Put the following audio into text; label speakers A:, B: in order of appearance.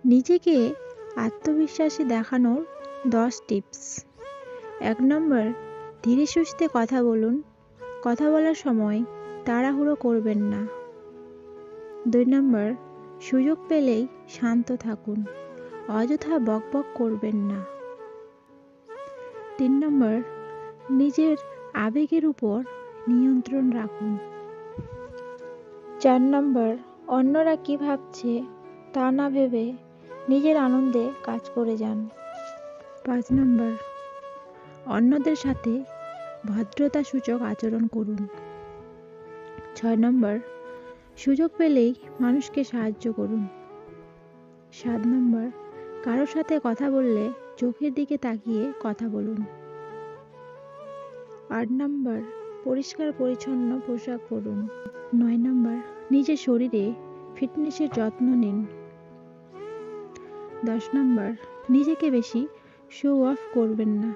A: নিজেকে আত্মবিশ্বাসী দেখানোর 10 টিপস। 1 নম্বর, ধীরে সুস্থে কথা বলুন। কথা বলার সময় তাড়াহুড়ো করবেন না। 2 নম্বর, সুযোগ পেলেই শান্ত থাকুন। অযথা বকবক করবেন না। 3 নম্বর, নিজের আবেগের উপর নিয়ন্ত্রণ রাখুন। 4 নম্বর, অন্যরা কি ভাবছে তা না ভেবে নিজের আনন্দে কাজ করে যান। 5 নম্বর, অন্যদের সাথে ভদ্রতাসূচক আচরণ করুন। 6 নম্বর, সুযোগ পেলেই মানুষকে সাহায্য করুন। 7 নম্বর, কারোর সাথে কথা বললে চোখের দিকে তাকিয়ে কথা বলুন। 8 নম্বর, পরিষ্কার পরিচ্ছন্ন পোশাক পরুন। 9 নম্বর, নিজের শরীরে ফিটনেসের যত্ন নিন। 10 নম্বর, নিজেকে বেশি শো অফ করবেন না।